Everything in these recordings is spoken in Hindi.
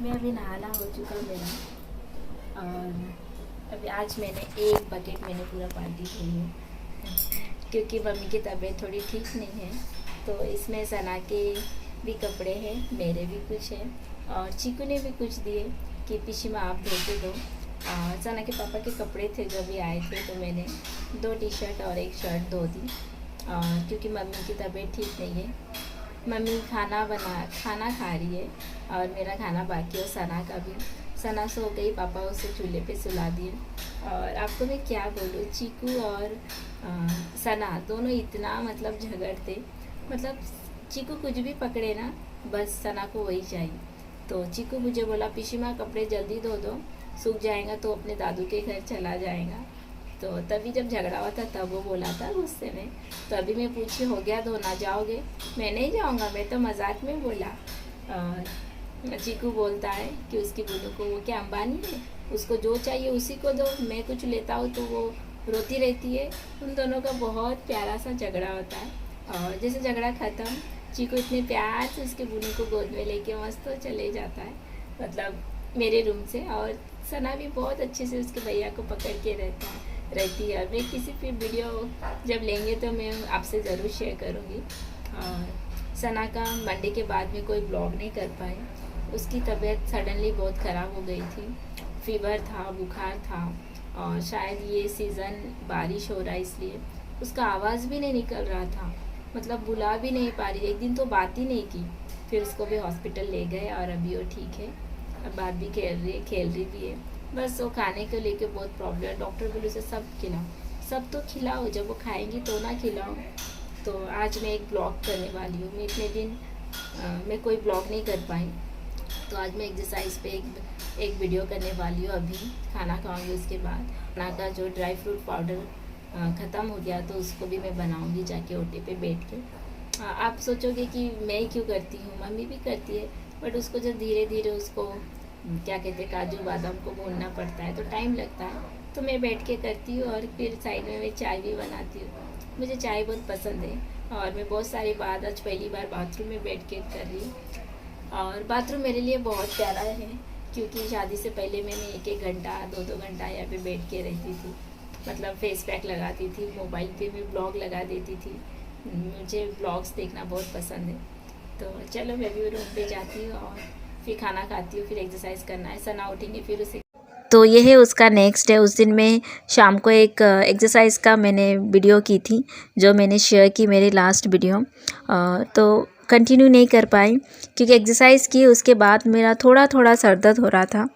मैं अभी नहाना हो चुका मेरा, और अभी आज मैंने एक बकेट मैंने पूरा बाल्टी धोई है क्योंकि मम्मी की तबीयत थोड़ी ठीक नहीं है। तो इसमें सना के भी कपड़े हैं, मेरे भी कुछ हैं, और चीकू ने भी कुछ दिए कि पिशी माँ आप धो के दो। सना के पापा के कपड़े थे जो भी आए थे, तो मैंने 2 टी शर्ट और 1 शर्ट धो दी क्योंकि मम्मी की तबीयत ठीक नहीं है। मम्मी खाना खा रही है और मेरा खाना बाकी है, सना का भी। सना सो गई, पापा उसे चूल्हे पे सुला दिए। और आपको मैं क्या बोलूँ, चीकू और सना दोनों इतना मतलब झगड़ते, मतलब चीकू कुछ भी पकड़े ना, बस सना को वही चाहिए। तो चीकू मुझे बोला पिशी माँ कपड़े जल्दी धो दो, सूख जाएगा तो अपने दादू के घर चला जाएगा। तो तभी जब झगड़ा हुआ था तब वो बोला था गुस्से में। तो अभी मैं पूछी हो गया धोना, जाओगे? मैं नहीं जाऊँगा, मैं तो मजाक में बोला। चीकू बोलता है कि उसकी बुनू को वो क्या अंबानी है, उसको जो चाहिए उसी को दो, मैं कुछ लेता हूँ तो वो रोती रहती है। उन दोनों का बहुत प्यारा सा झगड़ा होता है। और जैसे झगड़ा ख़त्म, चीकू इतने प्यार से उसके बुनू को गोद में लेके मस्त तो चले जाता है, मतलब मेरे रूम से। और सना भी बहुत अच्छे से उसके भैया को पकड़ के रहती है। मैं किसी भी वीडियो जब लेंगे तो मैं आपसे ज़रूर शेयर करूँगी। और सना का मंडे के बाद में कोई ब्लॉग नहीं कर पाए, उसकी तबीयत सडनली बहुत ख़राब हो गई थी, फीवर था, बुखार था, और शायद ये सीज़न बारिश हो रहा है इसलिए उसका आवाज़ भी नहीं निकल रहा था, मतलब बुला भी नहीं पा रही। एक दिन तो बात ही नहीं की। फिर उसको भी हॉस्पिटल ले गए और अभी वो ठीक है, अब बात भी खेल रही भी है। बस वो खाने को लेके बहुत प्रॉब्लम है। डॉक्टर बोले उसे सब खिलाओ, सब तो खिलाओ, जब वो खाएंगी तो ना खिलाओ। तो आज मैं एक ब्लॉग करने वाली हूँ। मैं इतने दिन मैं कोई ब्लॉग नहीं कर पाई, तो आज मैं एक्सरसाइज पे एक वीडियो करने वाली हूँ। अभी खाना खाऊंगी, उसके बाद खाना का जो ड्राई फ्रूट पाउडर ख़त्म हो गया तो उसको भी मैं बनाऊंगी जाके ओटे पे बैठ के। आप सोचोगे कि मैं ही क्यों करती हूँ, मम्मी भी करती है, बट उसको जब धीरे धीरे उसको क्या कहते हैं काजू बादाम को भूनना पड़ता है तो टाइम लगता है। तो मैं बैठ के करती हूँ और फिर साइड में मैं चाय भी बनाती हूँ। मुझे चाय बहुत पसंद है, और मैं बहुत सारी बार आज पहली बार बाथरूम में बैठ के कर रही हूँ। और बाथरूम मेरे लिए बहुत प्यारा है क्योंकि शादी से पहले मैंने 1-1 घंटा 2-2 घंटा यहाँ पे बैठ के रहती थी, मतलब फेस पैक लगाती थी, मोबाइल पे भी ब्लॉग लगा देती थी। मुझे ब्लॉग्स देखना बहुत पसंद है। तो चलो मैं भी रूम पे जाती हूँ और फिर खाना खाती हूँ, फिर एक्सरसाइज करना है। सना उठेंगे फिर उसे। तो ये है उसका नेक्स्ट है। उस दिन मैं शाम को एक एक्सरसाइज का मैंने वीडियो की थी जो मैंने शेयर की मेरी लास्ट वीडियो, तो कंटिन्यू नहीं कर पाई क्योंकि एक्सरसाइज की उसके बाद मेरा थोड़ा थोड़ा सर दर्द हो रहा था।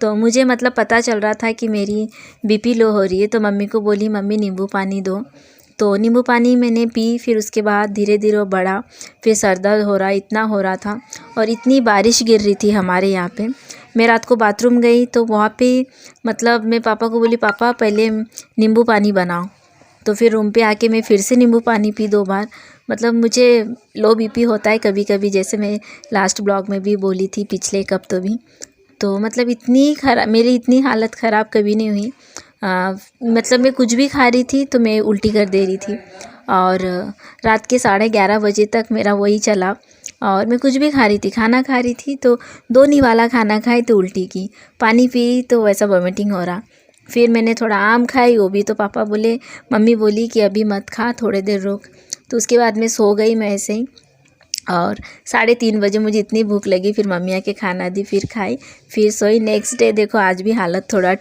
तो मुझे मतलब पता चल रहा था कि मेरी बीपी लो हो रही है। तो मम्मी को बोली मम्मी नींबू पानी दो, तो नींबू पानी मैंने पी। फिर उसके बाद धीरे धीरे वो बढ़ा, फिर सर दर्द हो रहा, इतना हो रहा था। और इतनी बारिश गिर रही थी हमारे यहाँ पे। मैं रात को बाथरूम गई तो वहाँ पे मतलब मैं पापा को बोली पापा पहले नींबू पानी बनाओ। तो फिर रूम पे आके मैं फिर से नींबू पानी पी 2 बार। मतलब मुझे लो बीपी होता है कभी कभी, जैसे मैं लास्ट ब्लॉग में भी बोली थी पिछले एक हफ्ते भी। तो मतलब इतनी खराब, मेरी इतनी हालत ख़राब कभी नहीं हुई। मतलब मैं कुछ भी खा रही थी तो मैं उल्टी कर दे रही थी, और रात के 11:30 बजे तक मेरा वही चला। और मैं कुछ भी खा रही थी, खाना खा रही थी तो 2 निवाला खाना खाई तो उल्टी की, पानी पी तो वैसा वॉमिटिंग हो रहा। फिर मैंने थोड़ा आम खाई, वो भी तो पापा बोले, मम्मी बोली कि अभी मत खा, थोड़े देर रुक। तो उसके बाद मैं सो गई मैं ऐसे ही। और 3:30 बजे मुझे इतनी भूख लगी, फिर मम्मी आके खाना दी, फिर खाई, फिर सोई। नेक्स्ट डे देखो आज भी हालत थोड़ा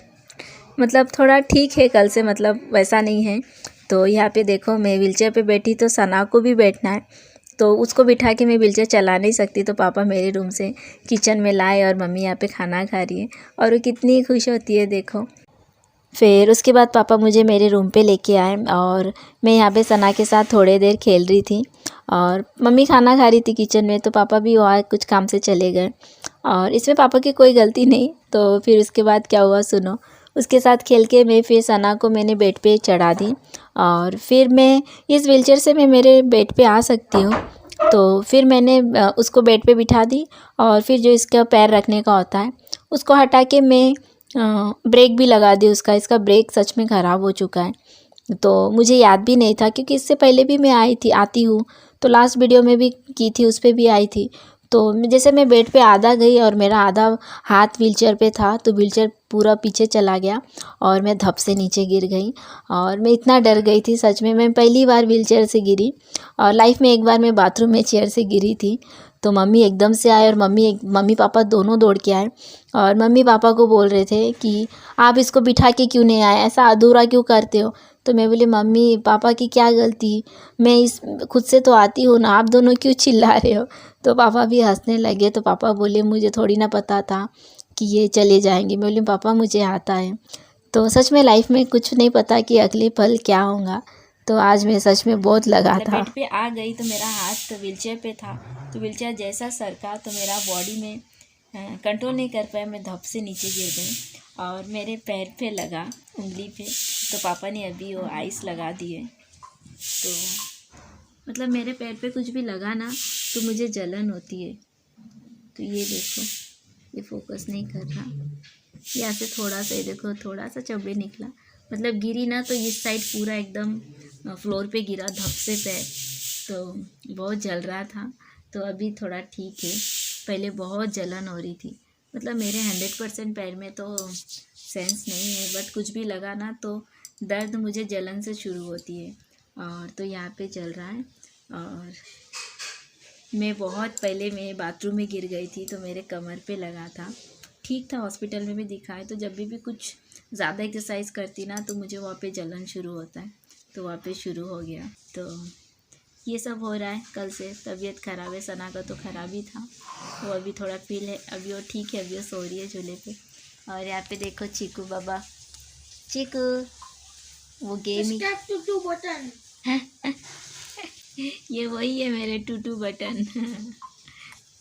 ठीक है, कल से मतलब वैसा नहीं है। तो यहाँ पे देखो मैं व्हीलचेयर पे बैठी, तो सना को भी बैठना है, तो उसको बिठा के मैं व्हीलचेयर चला नहीं सकती। तो पापा मेरे रूम से किचन में लाए और मम्मी यहाँ पे खाना खा रही है, और वो कितनी खुश होती है देखो। फिर उसके बाद पापा मुझे मेरे रूम पे लेके आए और मैं यहाँ पे सना के साथ थोड़ी देर खेल रही थी, और मम्मी खाना खा रही थी किचन में, तो पापा भी वहाँ कुछ काम से चले गए। और इसमें पापा की कोई गलती नहीं। तो फिर उसके बाद क्या हुआ सुनो। उसके साथ खेल के मैं फिर सना को मैंने बेड पे चढ़ा दी, और फिर मैं इस व्हीलचेयर से मैं मेरे बेड पे आ सकती हूँ। तो फिर मैंने उसको बेड पे बिठा दी, और फिर जो इसका पैर रखने का होता है उसको हटा के मैं ब्रेक भी लगा दी उसका। इसका ब्रेक सच में ख़राब हो चुका है, तो मुझे याद भी नहीं था क्योंकि इससे पहले भी मैं आती हूँ, तो लास्ट वीडियो में भी की थी, उस पर भी आई थी। तो जैसे मैं बेड पे आधा गई और मेरा आधा हाथ व्हीलचेयर पे था, तो व्हीलचेयर पूरा पीछे चला गया और मैं धप से नीचे गिर गई। और मैं इतना डर गई थी सच में, मैं पहली बार व्हीलचेयर से गिरी। और लाइफ में एक बार मैं बाथरूम में चेयर से गिरी थी, तो मम्मी एकदम से आए और मम्मी पापा दोनों दौड़ के आए और मम्मी पापा को बोल रहे थे कि आप इसको बिठा के क्यों नहीं आए, ऐसा अधूरा क्यों करते हो। तो मैं बोली मम्मी पापा की क्या गलती, मैं इस खुद से तो आती हूँ ना, आप दोनों क्यों चिल्ला रहे हो। तो पापा भी हंसने लगे। तो पापा बोले मुझे थोड़ी ना पता था कि ये चले जाएंगे। मैं बोली पापा मुझे आता है। तो सच में लाइफ में कुछ नहीं पता कि अगले पल क्या होगा। तो आज मैं सच में बहुत लगा था। बेड पे आ गई तो मेरा हाथ तो व्हीलचेयर पे था, तो व्हीलचेयर जैसा सरका तो मेरा बॉडी में कंट्रोल नहीं कर पाया, मैं धप से नीचे गिर गई और मेरे पैर पे लगा, उंगली पे। तो पापा ने अभी वो आइस लगा दिए। तो मतलब मेरे पैर पे कुछ भी लगा ना तो मुझे जलन होती है। तो ये देखो, ये फोकस नहीं कर रहा, यहाँ से थोड़ा सा, ये देखो थोड़ा सा चबड़े निकला। मतलब गिरी ना तो इस साइड पूरा एकदम फ्लोर पे गिरा धप से पैर, तो बहुत जल रहा था। तो अभी थोड़ा ठीक है, पहले बहुत जलन हो रही थी। मतलब मेरे 100% पैर में तो सेंस नहीं है, बट कुछ भी लगा ना तो दर्द मुझे जलन से शुरू होती है। और तो यहाँ पे चल रहा है। और मैं बहुत पहले मैं बाथरूम में गिर गई थी, तो मेरे कमर पे लगा था, ठीक था, हॉस्पिटल में भी दिखाए। तो जब भी कुछ ज़्यादा एक्सरसाइज करती ना तो मुझे वहाँ पे जलन शुरू होता है, तो वहाँ पे शुरू हो गया। तो ये सब हो रहा है कल से। तबीयत ख़राब है, सना का तो ख़राब ही था, वो अभी थोड़ा फील है, अभी वो ठीक है, अभी वो सो रही है झूले पे। और यहाँ पे देखो चीकू बाबा, चीकू वो गेम टूटू बटन ये वही है मेरे टूटू बटन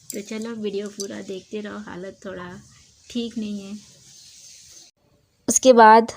तो चलो वीडियो पूरा देखते रहो, हालत थोड़ा ठीक नहीं है। उसके बाद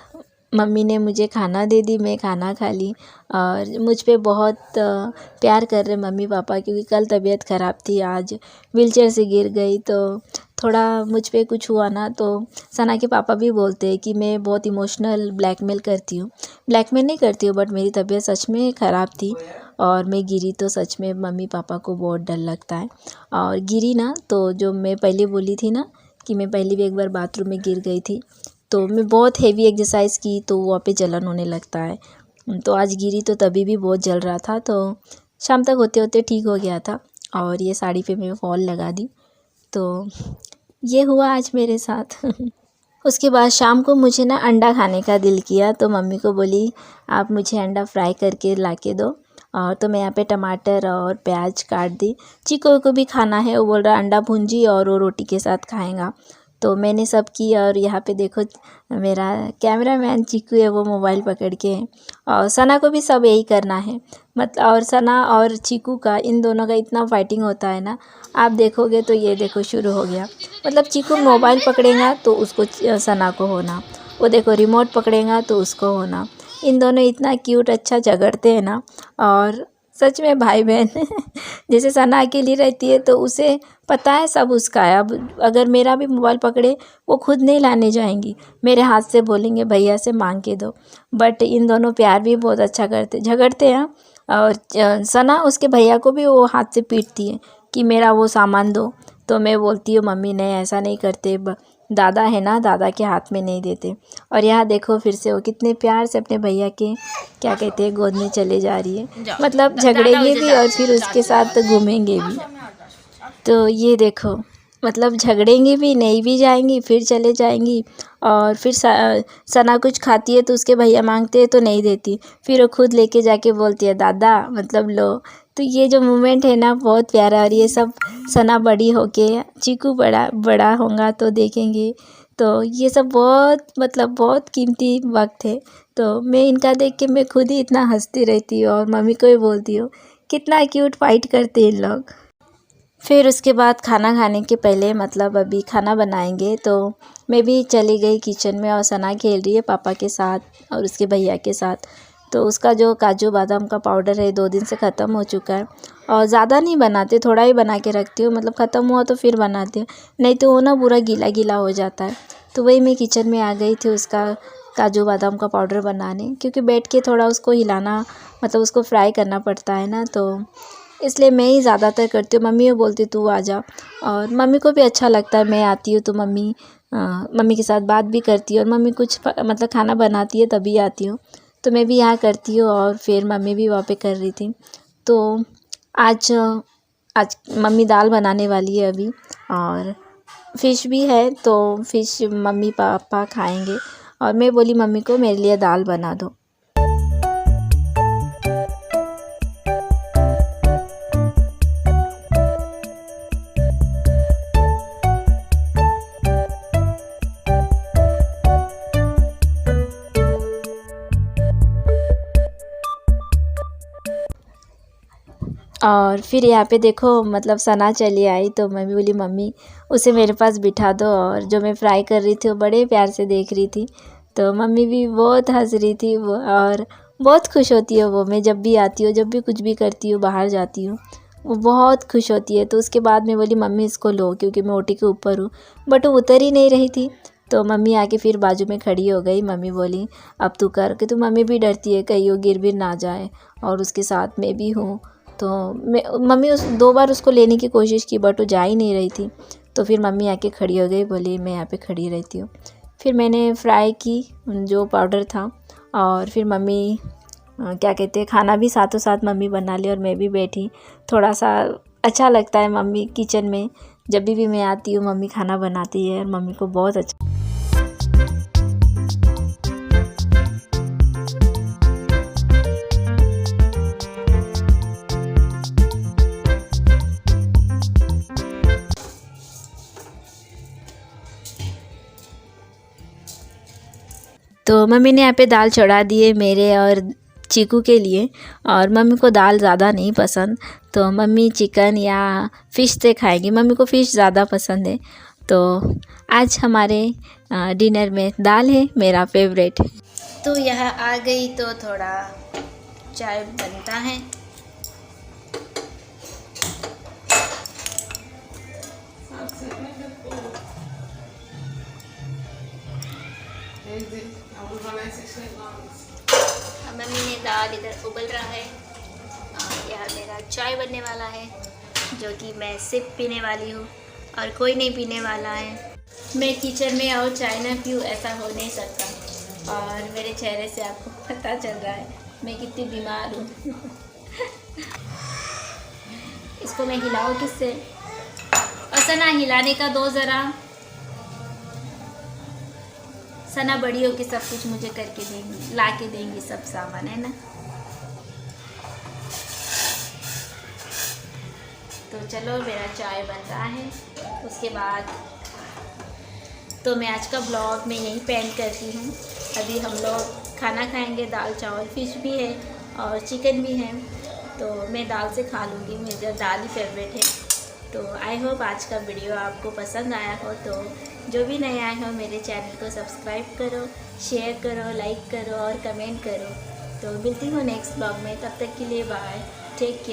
मम्मी ने मुझे खाना दे दी, मैं खाना खा ली। और मुझ पे बहुत प्यार कर रहे मम्मी पापा, क्योंकि कल तबीयत ख़राब थी, आज व्हीलचेयर से गिर गई तो थोड़ा मुझ पे कुछ हुआ ना। तो सना के पापा भी बोलते हैं कि मैं बहुत इमोशनल ब्लैकमेल करती हूँ। ब्लैकमेल नहीं करती हूँ, बट मेरी तबीयत सच में ख़राब थी और मैं गिरी तो सच में मम्मी पापा को बहुत डर लगता है। और गिरी ना तो जो मैं पहले बोली थी ना कि मैं पहले भी एक बार बाथरूम में गिर गई थी, तो मैं बहुत हेवी एक्सरसाइज की तो वहाँ पे जलन होने लगता है। तो आज गिरी तो तभी भी बहुत जल रहा था, तो शाम तक होते होते ठीक हो गया था। और ये साड़ी पे मैं फॉल लगा दी। तो ये हुआ आज मेरे साथ उसके बाद शाम को मुझे ना अंडा खाने का दिल किया, तो मम्मी को बोली आप मुझे अंडा फ्राई करके ला के दो। और तो मैं यहाँ पे टमाटर और प्याज काट दी। चीकू को भी खाना है, वो बोल रहा अंडा भुंजी और वो रोटी के साथ खाएगा। तो मैंने सब की। और यहाँ पे देखो मेरा कैमरामैन चीकू है, वो मोबाइल पकड़ के है। और सना को भी सब यही करना है, मतलब। और सना और चीकू का, इन दोनों का इतना फाइटिंग होता है ना, आप देखोगे तो ये देखो शुरू हो गया। मतलब चीकू मोबाइल पकड़ेगा तो उसको सना को होना, वो देखो रिमोट पकड़ेगा तो उसको होना। इन दोनों इतना क्यूट अच्छा झगड़ते हैं ना। और सच में भाई बहन जैसे सना अकेली रहती है तो उसे पता है सब उसका है। अब अगर मेरा भी मोबाइल पकड़े, वो खुद नहीं लाने जाएंगी, मेरे हाथ से बोलेंगे भैया से मांग के दो। बट इन दोनों प्यार भी बहुत अच्छा करते, झगड़ते हैं। और सना उसके भैया को भी वो हाथ से पीटती है कि मेरा वो सामान दो। तो मैं बोलती हूँ मम्मी नहीं ऐसा नहीं करते, दादा है ना, दादा के हाथ में नहीं देते। और यहाँ देखो फिर से वो कितने प्यार से अपने भैया के क्या कहते हैं गोद में चले जा रही है। मतलब झगड़ेंगे भी और फिर उसके साथ घूमेंगे भी। तो ये देखो, मतलब झगड़ेंगे भी, नहीं भी जाएंगी, फिर चले जाएंगी। और फिर सना कुछ खाती है तो उसके भैया मांगते हैं तो नहीं देती, फिर वो खुद लेके जाके बोलती है दादा, मतलब लो। तो ये जो मोमेंट है ना बहुत प्यारा। और ये सब सना बड़ी होके, चीकू बड़ा होगा तो देखेंगे। तो ये सब बहुत, मतलब बहुत कीमती वक्त है। तो मैं इनका देख के मैं खुद ही इतना हंसती रहती हूँ और मम्मी को भी बोलती हूँ कितना क्यूट फाइट करते हैं इन लोग। फिर उसके बाद खाना खाने के पहले, मतलब अभी खाना बनाएंगे, तो मैं भी चली गई किचन में। और सना खेल रही है पापा के साथ और उसके भैया के साथ। तो उसका जो काजू बादाम का पाउडर है 2 दिन से ख़त्म हो चुका है। और ज़्यादा नहीं बनाते, थोड़ा ही बना के रखती हूँ, मतलब ख़त्म हुआ तो फिर बनाती हूँ, नहीं तो वो ना पूरा गीला गीला हो जाता है। तो वही मैं किचन में आ गई थी उसका काजू बादाम का पाउडर बनाने, क्योंकि बैठ के थोड़ा उसको हिलाना, मतलब उसको फ्राई करना पड़ता है ना। तो इसलिए मैं ही ज़्यादातर करती हूँ। मम्मी वो बोलती तू आ जा, और मम्मी को भी अच्छा लगता है मैं आती हूँ तो मम्मी के साथ बात भी करती है, और मम्मी कुछ मतलब खाना बनाती है तभी आती हूँ, तो मैं भी यहाँ करती हूँ। और फिर मम्मी भी वहाँ पे कर रही थी। तो आज मम्मी दाल बनाने वाली है अभी, और फ़िश भी है, तो फ़िश मम्मी पापा खाएंगे। और मैं बोली मम्मी को मेरे लिए दाल बना दो। और फिर यहाँ पे देखो मतलब सना चली आई, तो मम्मी बोली मम्मी उसे मेरे पास बिठा दो, और जो मैं फ्राई कर रही थी वो बड़े प्यार से देख रही थी। तो मम्मी भी बहुत हंस रही थी वो, और बहुत खुश होती है वो। मैं जब भी आती हूँ, जब भी कुछ भी करती हूँ, बाहर जाती हूँ, वो बहुत खुश होती है। तो उसके बाद मैं बोली मम्मी इसको लो, क्योंकि मैं ओटी के ऊपर हूँ, बट वो उतर ही नहीं रही थी। तो मम्मी आके फिर बाजू में खड़ी हो गई। मम्मी बोली अब तू कर के, तो मम्मी भी डरती है कहीं वो गिर भी ना जाए, और उसके साथ मैं भी हूँ। तो मम्मी 2 बार उसको लेने की कोशिश की, बट वो जा ही नहीं रही थी। तो फिर मम्मी आके खड़ी हो गई, बोली मैं यहाँ पे खड़ी रहती हूँ। फिर मैंने फ्राई की जो पाउडर था, और फिर मम्मी क्या कहते हैं खाना भी साथों साथ मम्मी बना ली, और मैं भी बैठी। थोड़ा सा अच्छा लगता है मम्मी किचन में, जब भी मैं आती हूँ मम्मी खाना बनाती है, और मम्मी को बहुत अच्छा। तो मम्मी ने यहाँ पे दाल चढ़ा दी है मेरे और चीकू के लिए, और मम्मी को दाल ज़्यादा नहीं पसंद, तो मम्मी चिकन या फ़िश से खाएंगी। मम्मी को फ़िश ज़्यादा पसंद है। तो आज हमारे डिनर में दाल है, मेरा फेवरेट। तो यहाँ आ गई तो थोड़ा चाय बनता है। मम्मी ने दाल इधर उबल रहा है, और यहाँ मेरा चाय बनने वाला है, जो कि मैं सिर्फ पीने वाली हूँ और कोई नहीं पीने वाला है। मैं किचन में और चाय ना पीऊँ ऐसा हो नहीं सकता, और मेरे चेहरे से आपको पता चल रहा है मैं कितनी बीमार हूँ। इसको मैं हिलाऊँ किससे? और सना हिलाने का दो ज़रा। सना बड़ी हो के सब कुछ मुझे करके देंगी, ला के देंगी सब सामान, है ना। तो चलो मेरा चाय बन रहा है। उसके बाद तो मैं आज का ब्लॉग में यहीं पेंड करती हूँ। अभी हम लोग खाना खाएंगे, दाल चावल, फ़िश भी है और चिकन भी है, तो मैं दाल से खा लूँगी, मेरा दाल ही फेवरेट है। तो आई होप आज का वीडियो आपको पसंद आया हो। तो जो भी नए आए हो मेरे चैनल को सब्सक्राइब करो, शेयर करो, लाइक करो और कमेंट करो। तो मिलती हूँ नेक्स्ट ब्लॉग में, तब तक के लिए बाय, टेक केयर।